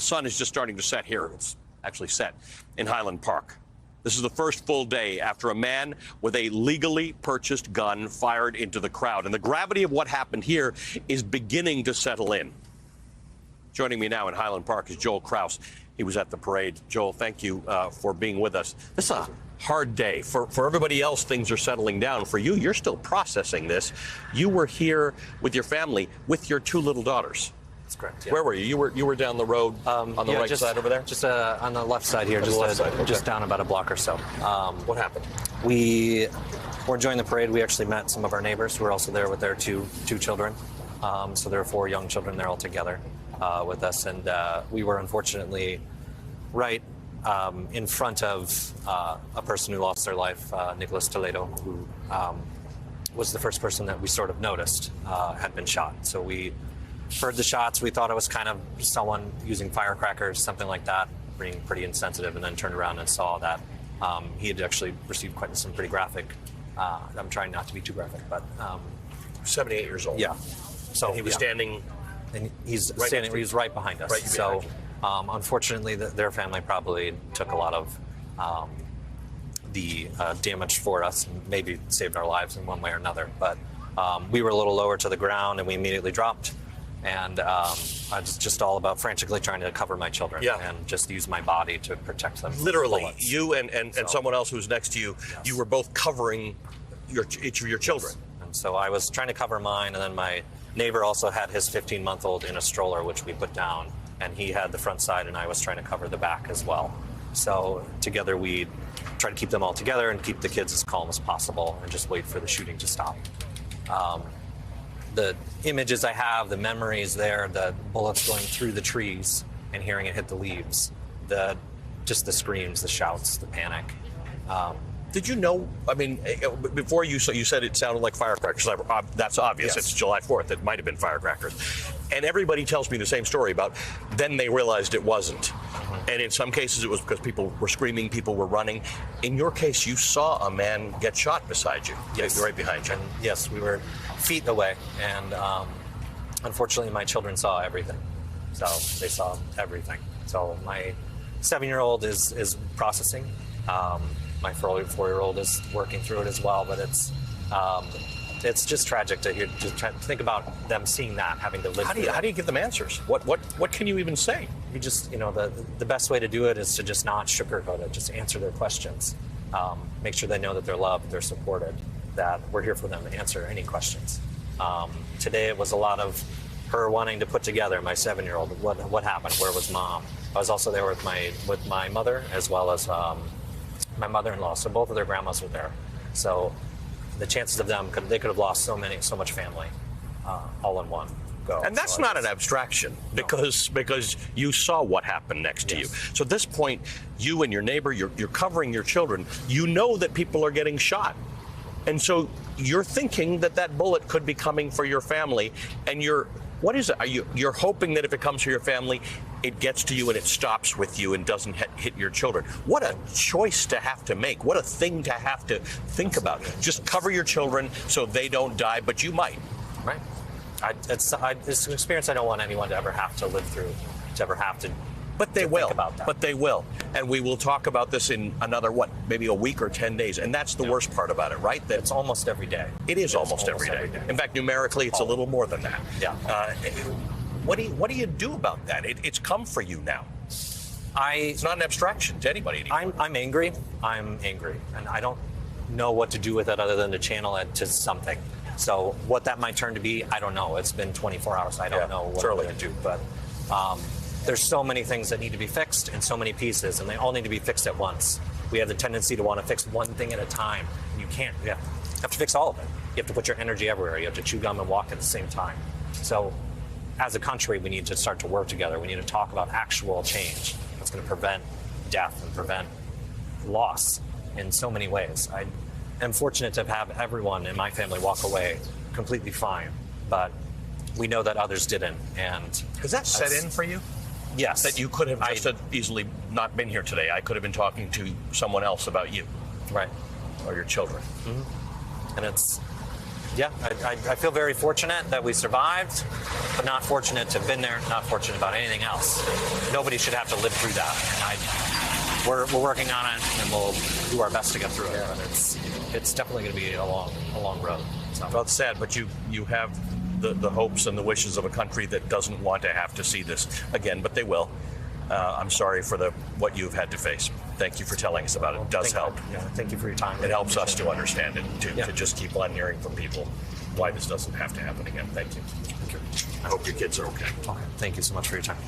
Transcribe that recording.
The sun is just starting to set here. It's actually set in Highland Park. This is the first full day after a man with a legally purchased gun fired into the crowd. And the gravity of what happened here is beginning to settle in. Joining me now in Highland Park is Joel Kraus. He was at the parade. Joel, thank you for being with us. This is a hard day. For everybody else, things are settling down. For you, you're still processing this. You were here with your family, with your two little daughters. That's correct. Yeah. Where were you? You were down the road on the right side over there? Just on the left side here, just down about a block or so. What happened? We were enjoying the parade. We actually met some of our neighbors who were also there with their two children. So there were 4 young children there all together with us. And we were unfortunately right in front of a person who lost their life, Nicholas Toledo, who was the first person that we sort of noticed had been shot. So we heard the shots. We thought it was kind of someone using firecrackers, something like that, being pretty insensitive, and then turned around and saw that he had actually received some pretty graphic. I'm trying not to be too graphic, but 78 years old. Yeah. So and he was standing. And he's standing. He's right behind us. Right behind you. Unfortunately, their family probably took a lot of the damage for us, and maybe saved our lives in one way or another. But we were a little lower to the ground, and we immediately dropped. And I was just all about frantically trying to cover my children and just use my body to protect them. Literally, you and someone else who was next to you, you were both covering each of your children. And so I was trying to cover mine, and then my neighbor also had his 15-month-old in a stroller, which we put down, and he had the front side, and I was trying to cover the back as well. So together we tried to keep them all together and keep the kids as calm as possible and just wait for the shooting to stop. The images I have, the memories there, the bullets going through the trees and hearing it hit the leaves, just the screams, the shouts, the panic. Did you know, I mean, before you said it sounded like firecrackers. That's obvious. Yes. It's July 4th. It might have been firecrackers. And everybody tells me the same story about then they realized it wasn't. Mm-hmm. And in some cases, it was because people were screaming, people were running. In your case, you saw a man get shot beside you, right behind you. And yes, we were feet away. And unfortunately, my children saw everything. So they saw everything. So my 7-year-old is processing. My 4-year-old is working through it as well, but it's just tragic to think about them seeing that, having to live. How do you give them answers? What can you even say? You just, the best way to do it is to just not sugarcoat it. Just answer their questions. Make sure they know that they're loved, they're supported, that we're here for them to answer any questions. Today it was a lot of her wanting to put together my 7-year-old. What happened? Where was mom? I was also there with my mother as well as my mother-in-law, so both of their grandmas were there. So the chances of them, they could have lost so much family all in one go. And that's not an abstraction, because you saw what happened next to you. So at this point, you and your neighbor, you're covering your children. You know that people are getting shot. And so you're thinking that bullet could be coming for your family, and what is it? You're hoping that if it comes for your family, it gets to you and it stops with you and doesn't hit your children. What a choice to have to make. What a thing to have to think about. Just cover your children so they don't die, but you might. Right. It's an experience I don't want anyone to ever have to live through, to ever have to. But they will. Think about that. But they will. And we will talk about this in another, maybe a week or 10 days. And that's the worst part about it, right? That it's almost every day. It is almost every day. In fact, numerically, it's a little more than that. Yeah. What do you do about that? It's come for you now. It's not an abstraction to anybody anymore. I'm angry. And I don't know what to do with it other than to channel it to something. So what that might turn to be, I don't know. It's been 24 hours. I don't know what I'm going to do. But there's so many things that need to be fixed and so many pieces, and they all need to be fixed at once. We have the tendency to want to fix one thing at a time, and you can't. You have to fix all of it. You have to put your energy everywhere. You have to chew gum and walk at the same time. So as a country, we need to start to work together. We need to talk about actual change that's going to prevent death and prevent loss in so many ways. I am fortunate to have everyone in my family walk away completely fine, but we know that others didn't. And has that set in for you? Yes. That you could have just easily not been here today. I could have been talking to someone else about you. Right. Or your children. Mm-hmm. And Yeah, I feel very fortunate that we survived, but not fortunate to have been there, not fortunate about anything else. Nobody should have to live through that. And we're working on it, and we'll do our best to get through it. But it's definitely going to be a long road. So. Well, it's sad, but you have the hopes and the wishes of a country that doesn't want to have to see this again, but they will. I'm sorry for what you've had to face. Thank you for telling us about it. It does help. Thank you for your time. It helps us to understand it, to just keep on hearing from people why this doesn't have to happen again. Thank you. Thank you. I hope your kids are okay. Okay. Thank you so much for your time.